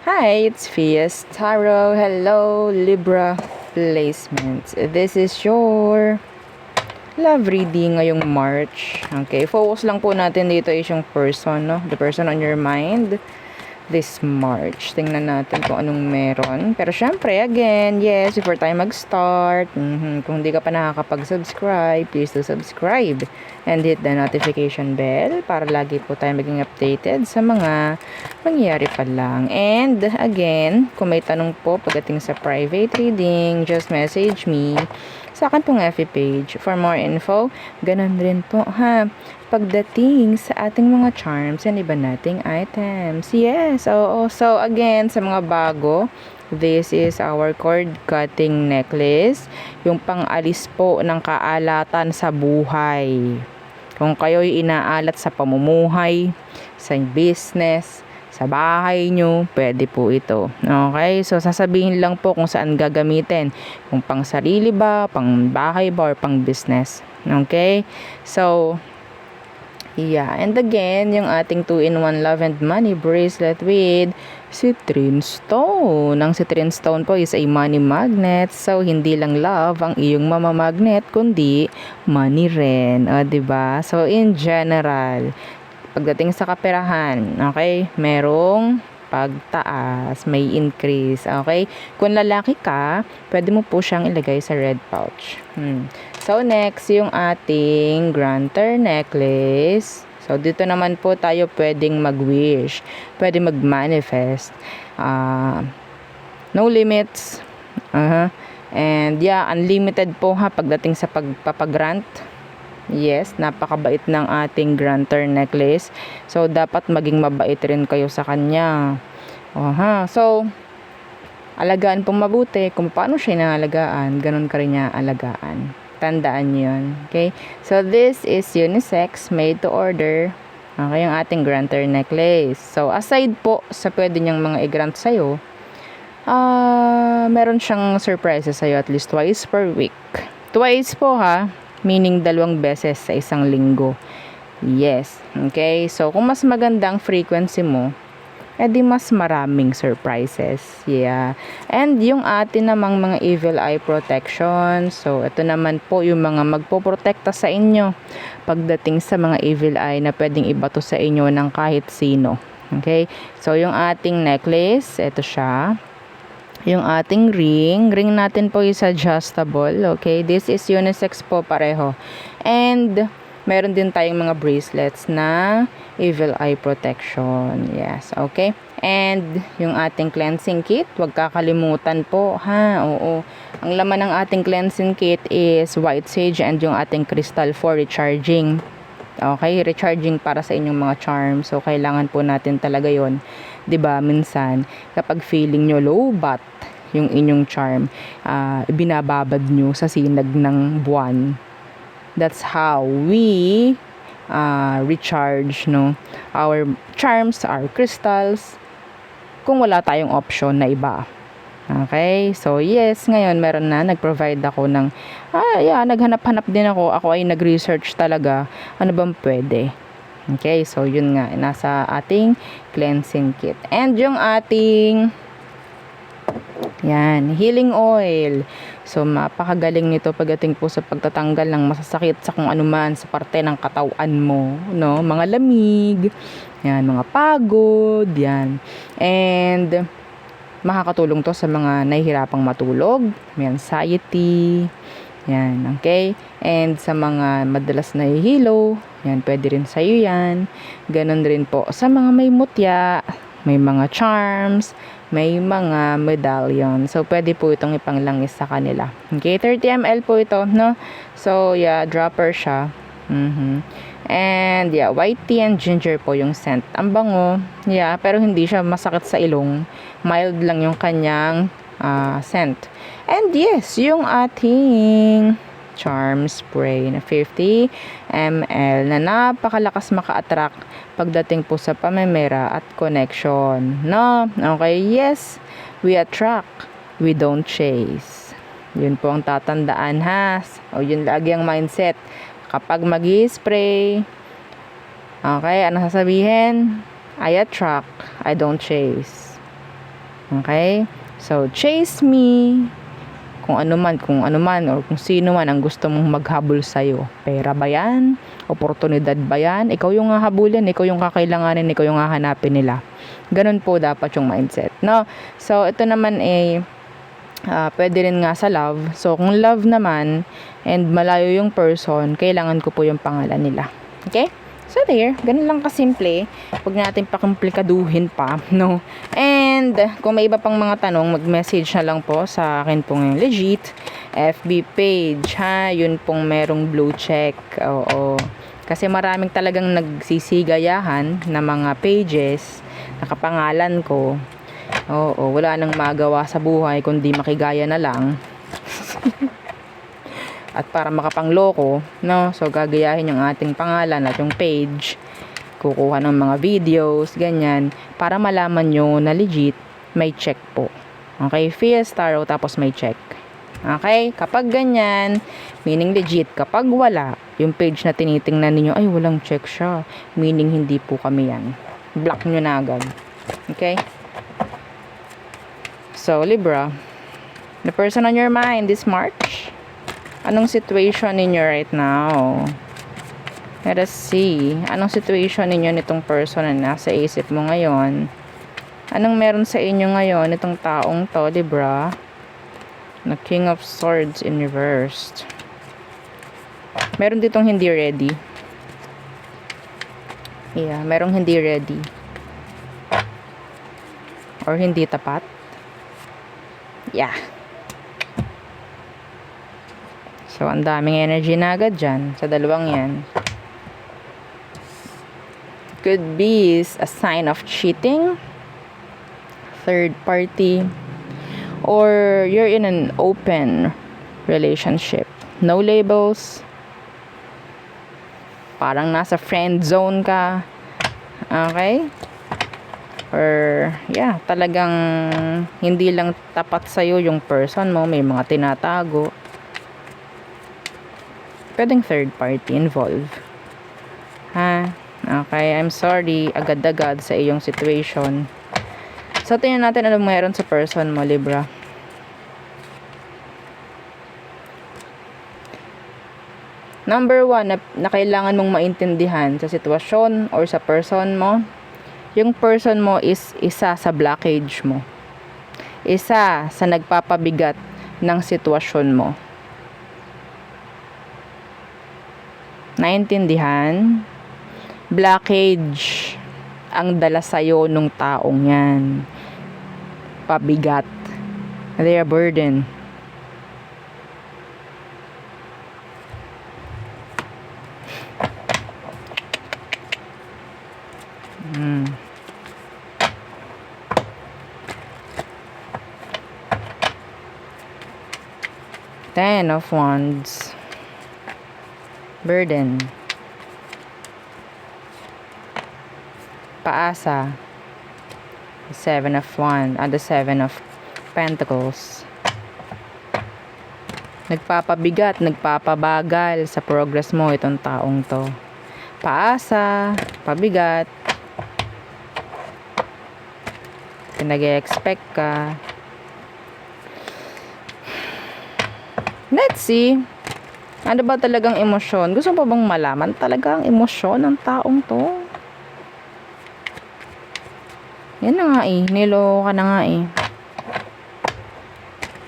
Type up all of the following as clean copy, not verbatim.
Hi, it's Fias Tarot. Hello, Libra placements. This is your love reading ngayong March. Okay, focus lang po natin dito is yung person, no? The person on your mind this March. Tingnan natin kung anong meron. Pero syempre, again, yes, before tayo mag-start, kung hindi ka pa nakakapag-subscribe, please do subscribe and hit the notification bell para lagi po tayo maging updated sa mga mangyayari pa lang. And again, kung may tanong po pagdating sa private reading, just message me sa akin pong FB page for more info. Ganun rin po ha pagdating sa ating mga charms and iba nating items. Yes, oo. So again, sa mga bago, this is our cord cutting necklace. Yung pang-alis po ng kaalatan sa buhay. Kung kayo'y inaalat sa pamumuhay, sa business, sa bahay nyo, pwede po ito. Okay? So, sasabihin lang po kung saan gagamitin. Kung pang sarili ba, pang bahay ba, or pang business. Okay? So, yeah. And again, yung ating 2-in-1 love and money bracelet with citrine stone. Ang citrine stone po is a money magnet. So, hindi lang love ang iyong mamamagnet, kundi money rin. O, diba? So, in general, pagdating sa kaperahan, okay, merong pagtaas, may increase, okay? Kung lalaki ka, pwede mo po siyang ilagay sa red pouch. So, next, yung ating granter necklace. So, dito naman po tayo pwedeng mag-wish, pwede mag-manifest. No limits. And yeah, unlimited po ha pagdating sa pagpapagrant. Yes, napakabait ng ating granter necklace. So, dapat maging mabait rin kayo sa kanya. So, alagaan pong mabuti. Kung paano siya inaalagaan, ganun ka rin niya alagaan. Tandaan niyo yun. Okay? So, this is unisex, made to order. Okay, yung ating granter necklace. So, aside po sa pwede niyang mga i-grant sa'yo, meron siyang surprises sa'yo at least twice per week. Twice po ha. Meaning 2 beses sa isang linggo. Yes. Okay? So, kung mas maganda ang frequency mo, edi mas maraming surprises. Yeah. And yung atin namang mga evil eye protection. So, ito naman po yung mga magpoprotekta sa inyo pagdating sa mga evil eye na pwedeng ibato sa inyo ng kahit sino. Okay? So, yung ating necklace, ito siya. Yung ating ring natin po is adjustable. Okay, this is unisex po pareho. And meron din tayong mga bracelets na evil eye protection. Yes, okay. And yung ating cleansing kit, huwag kakalimutan po ha. Oo. Ang laman ng ating cleansing kit is white sage and yung ating crystal for recharging. Okay, recharging para sa inyong mga charms. So, kailangan po natin talaga yon. 'Di ba? Minsan, kapag feeling nyo low bat yung inyong charm, binababad nyo sa sinag ng buwan. That's how we recharge, no? Our charms, our crystals, kung wala tayong option na iba. Okay, so yes, ngayon meron na, nag-provide ako ng, naghanap-hanap din ako ay nag-research talaga, ano bang pwede. Okay, so yun nga, nasa ating cleansing kit. And yung ating, healing oil. So, mapakagaling nito pagdating po sa pagtatanggal ng masasakit sa kung anuman sa parte ng katawan mo, no? Mga lamig, mga pagod, And, makakatulong to sa mga nahihirapang matulog, may anxiety, okay? And sa mga madalas nahihilo, pwede rin sa'yo yan. Ganon rin po sa mga may mutya, may mga charms, may mga medallion. So, pwede po itong ipanglangis sa kanila. Okay, 30 ml po ito, no? So, dropper siya. And white tea and ginger po yung scent. Ang bango, pero hindi siya masakit sa ilong. Mild lang yung kanyang scent. And yes, yung ating charm spray na 50 ml na napakalakas maka-attract pagdating po sa pamemera at connection. No? Okay, yes, we attract, we don't chase. Yun po ang tatandaan ha. O yun lagi ang mindset. Kapag mag-i-spray, okay, ano sasabihin? I attract, I don't chase. Okay? So, chase me. Kung ano man, or kung sino man ang gusto mong maghabol sa'yo. Pera ba yan? Oportunidad ba yan? Ikaw yung hahabulin, ikaw yung kakailanganin, ikaw yung hahanapin nila. Ganun po dapat yung mindset, no? So, ito naman pwede rin nga sa love. So, kung love naman, and malayo yung person, kailangan ko po yung pangalan nila. Okay? So, there. Ganun lang kasimple. Huwag natin pakomplikaduhin pa, no? And, kung may iba pang mga tanong, mag-message na lang po sa akin pong legit FB page, ha? Yun pong merong blue check. Oo. Kasi maraming talagang nagsisigayahan na mga pages, nakapangalan ko. Oo, wala nang magawa sa buhay kundi makigaya na lang. At para makapangloko, no? So, gagayahin yung ating pangalan at yung page. Kukuha ng mga videos, ganyan. Para malaman nyo na legit, may check po. Okay? Fias Tarot, tapos may check. Okay? Kapag ganyan, meaning legit. Kapag wala, yung page na tinitingnan ninyo, ay, walang check siya. Meaning, hindi po kami yan. Block nyo na agad. Okay? So, Libra, the person on your mind this March, anong situation ninyo right now? Let us see. Anong situation ninyo nitong person na nasa isip mo ngayon? Anong meron sa inyo ngayon itong taong to, Libra? Na King of Swords in reversed. Meron ditong hindi ready. Yeah, merong hindi ready. Or hindi tapat. Yeah. So, ang daming energy na agad dyan sa dalawang yan. Could be a sign of cheating, third party, or you're in an open relationship. No labels. Parang nasa friend zone ka. Okay? Or, yeah, talagang hindi lang tapat sa'yo yung person mo. May mga tinatago. Pwedeng third party involved. Ha? Okay, I'm sorry. Agad-agad sa iyong situation. So, tingnan natin ano mayroon sa person mo, Libra. Number 1 na kailangan mong maintindihan sa sitwasyon or sa person mo. Yung person mo is isa sa blockage mo. Isa sa nagpapabigat ng sitwasyon mo. Naintindihan? Blockage ang dala sa'yo nung taong yan. Pabigat. They are burden. Ten of Wands. Burden. Paasa. Seven of Wands. The Seven of Pentacles. Nagpapabigat, nagpapabagal sa progress mo itong taong to. Paasa, pabigat. Nag-expect ka. Let's see. Ano ba talagang emosyon? Gusto mo pa bang malaman talaga ang emosyon ng taong to? Yan na nga eh. Niloka na nga eh.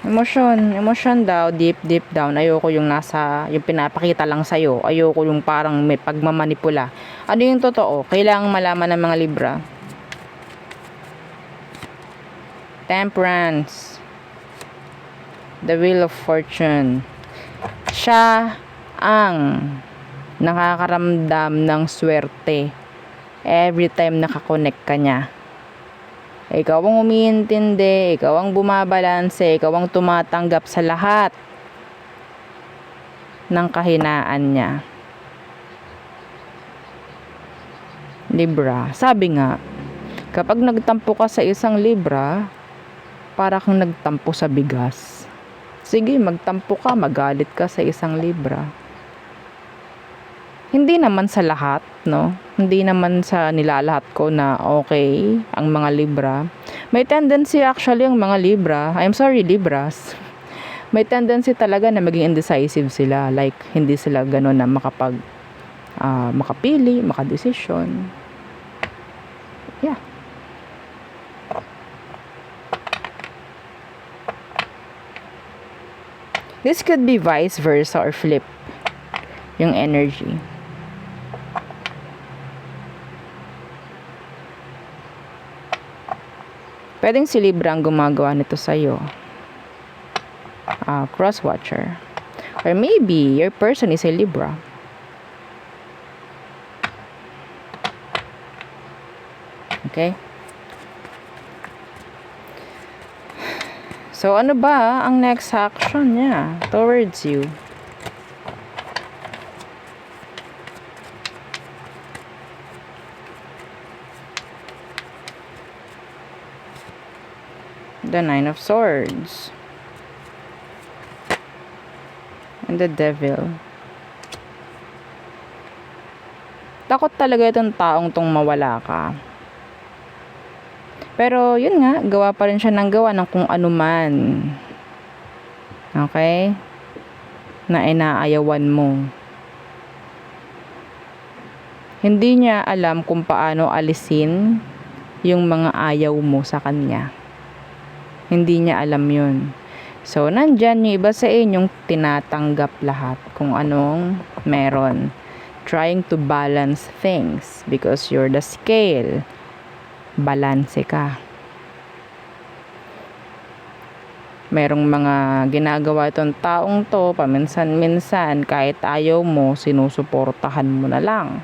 Emosyon daw, deep down. Ayoko yung yung pinapakita lang sa'yo. Ayoko yung parang may pagmamanipula. Ano yung totoo? Kailangang malaman ng mga Libra. Temperance. The Wheel of Fortune. Siya ang nakakaramdam ng swerte every time nakakonect ka niya. Ikaw ang umiintindi, ikaw ang bumabalanse, ikaw ang tumatanggap sa lahat ng kahinaan niya. Libra, sabi nga, kapag nagtampo ka sa isang Libra, para kang nagtampo sa bigas. Sige, magtampo ka, magalit ka sa isang Libra. Hindi naman sa lahat, no? Hindi naman sa nilalahat ko na okay ang mga Libra. May tendency actually ang mga Libra, I'm sorry Libras, may tendency talaga na maging indecisive sila. Like, hindi sila gano'n na makapili, makadesisyon. Yeah. This could be vice versa or flip yung energy. Pwedeng si Libra ang gumagawa nito sa'yo. Cross-watcher. Or maybe your person is a Libra. Okay? So, ano ba ang next action niya towards you? The Nine of Swords. And the Devil. Takot talaga itong taong tong mawala ka. Pero, yun nga, gawa pa rin siya ng gawa ng kung ano man. Okay? Na inaayawan mo. Hindi niya alam kung paano alisin yung mga ayaw mo sa kanya. Hindi niya alam yun. So, nandyan yung iba sa inyong tinatanggap lahat kung anong meron. Trying to balance things because you're the scale. Balanse ka. Merong mga ginagawa itong taong to, paminsan-minsan, kahit ayaw mo, sinusuportahan mo na lang.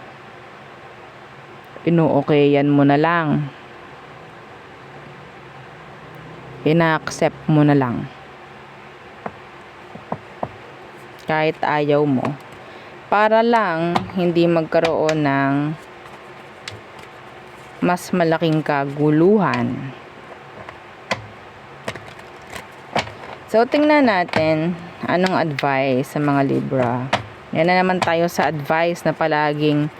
Ino-okayan mo na lang. Ina-accept mo na lang. Kahit ayaw mo. Para lang hindi magkaroon ng mas malaking kaguluhan. So, tingnan natin anong advice sa mga Libra. Yan na naman tayo sa advice na palaging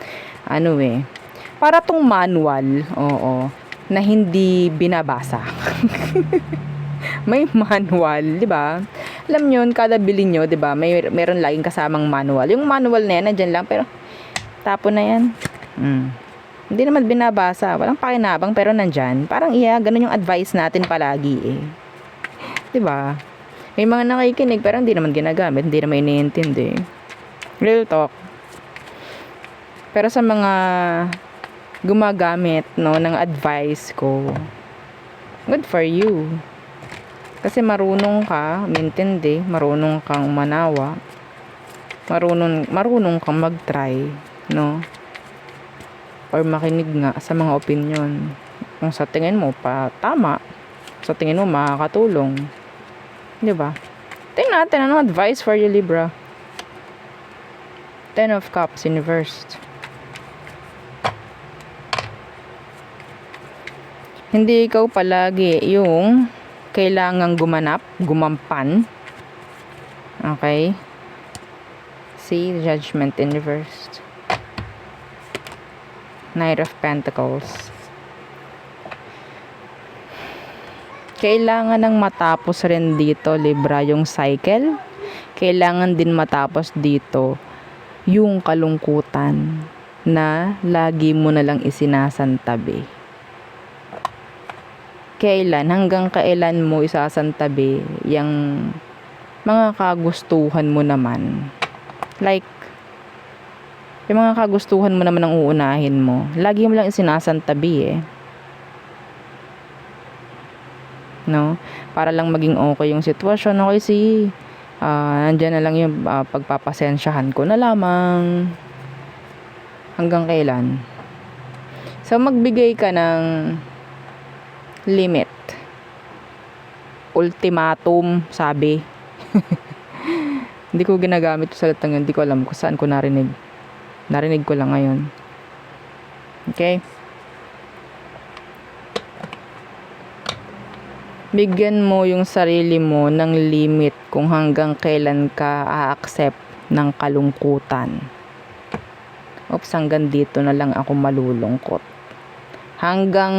para tong manual, na hindi binabasa. May manual, 'di ba? Alam niyo, kada bili niyo, 'di ba? Meron laging kasamang manual. Yung manual na yan nandiyan lang pero tapon na yan. Hindi naman binabasa, walang pakinabang pero nandiyan. Parang ganun yung advice natin palagi eh. 'Di ba? May mga nakikinig pero hindi naman ginagamit, hindi naman iniintindi. Real talk. Pero sa mga gumagamit ng advice ko, good for you. Kasi marunong ka umintindi, marunong kang manawa, marunong kang mag-try, no? Or makinig nga sa mga opinion. Kung sa tingin mo tama, sa tingin mo makakatulong. 'Di ba? Tingnan natin anong advice for you, Libra. Ten of Cups in reverse. Hindi ikaw palagi yung kailangang gumampan. Okay? See, Judgment in reverse. Knight of Pentacles. Kailangan nang matapos rin dito, Libra, yung cycle. Kailangan din matapos dito yung kalungkutan na lagi mo na lang isinasantabi. Hanggang kailan mo isasantabi yung mga kagustuhan mo naman. Like, yung mga kagustuhan mo naman ang uunahin mo. Lagi mo lang isinasantabi eh. No? Para lang maging okay yung sitwasyon. Okay, nandyan na lang yung pagpapasensyahan ko na lamang. Hanggang kailan? So, magbigay ka ng limit. Ultimatum, sabi. Hindi ko ginagamit yung salitang yun. Hindi ko alam kung saan ko narinig. Narinig ko lang ngayon. Okay? Bigyan mo yung sarili mo ng limit kung hanggang kailan ka a-accept ng kalungkutan. Oops, hanggang dito na lang ako malulungkot. Hanggang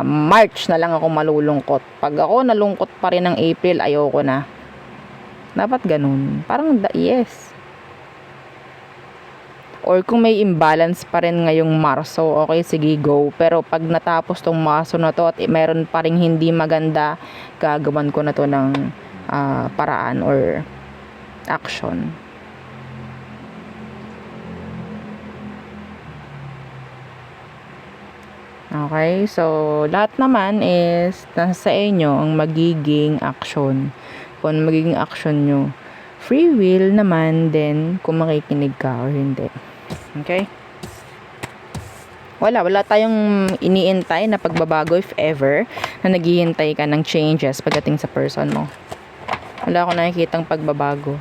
March na lang ako malulungkot. Pag ako nalungkot pa rin ng April, ayoko na. Dapat ganun. Parang yes. Or kung may imbalance pa rin ngayong Marso, okay, sige, go. Pero pag natapos tong Marso na to at meron pa rin hindi maganda, gagawan ko na to ng paraan or action. Okay, so lahat naman is nasa inyo ang magiging action. Kung magiging action nyo, free will naman din kung makikinig ka or hindi. Okay? Wala tayong iniintay na pagbabago if ever na naghihintay ka ng changes pagdating sa person mo. Wala akong nakikitang pagbabago.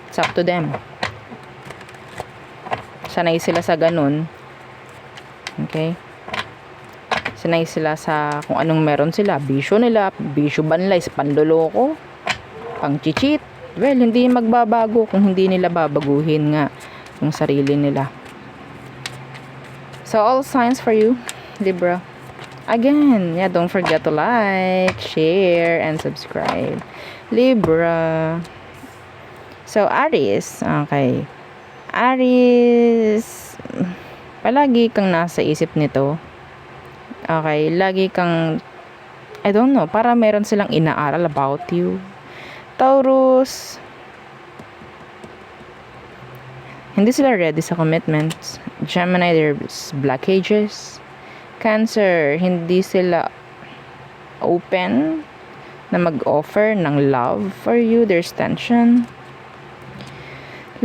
It's up to them. Sanay sila sa ganun. Okay? Sanay sila sa kung anong meron sila. Bisyo nila, bisyo ba nila is panloloko, pang-cheat. Well, hindi magbabago kung hindi nila babaguhin nga yung sarili nila. So, all signs for you, Libra. Again, yeah, don't forget to like, share, and subscribe. Libra. So, Aries. Okay. Aries. Palagi kang nasa isip nito. Okay, lagi kang, I don't know, para meron silang inaaral about you. Taurus, hindi sila ready sa commitments. Gemini, there's blockages. Cancer, hindi sila open na mag-offer ng love for you. There's tension.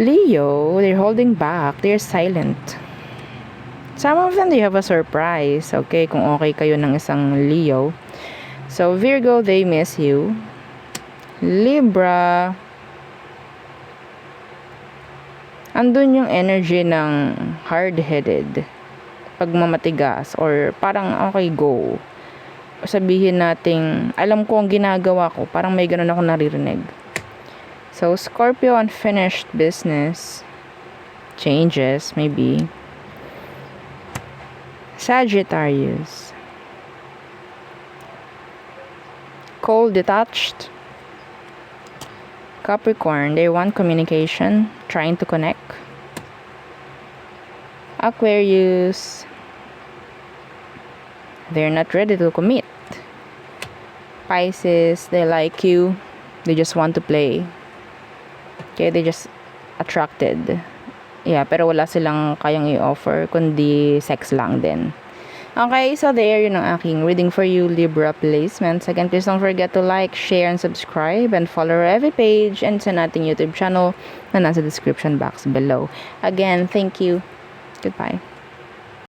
Leo, they're holding back. They're silent. Some of them, they have a surprise. Okay, kung okay kayo ng isang Leo. So, Virgo, they miss you. Libra, andun yung energy ng hard-headed, pagmamatigas, or parang okay, go. Sabihin nating, alam ko ang ginagawa ko, parang may ganun ako naririnig. So, Scorpio, unfinished business, changes, maybe. Sagittarius, cold, detached. Capricorn, they want communication, trying to connect. Aquarius, they're not ready to commit. Pisces, they like you, they just want to play. Okay, they just attracted. Yeah, pero wala silang kayang i-offer, kundi sex lang din. Okay, so there, yun ang aking reading for you, Libra placements. Again, please don't forget to like, share, and subscribe, and follow our every page and sa nating YouTube channel na nasa description box below. Again, thank you. Goodbye.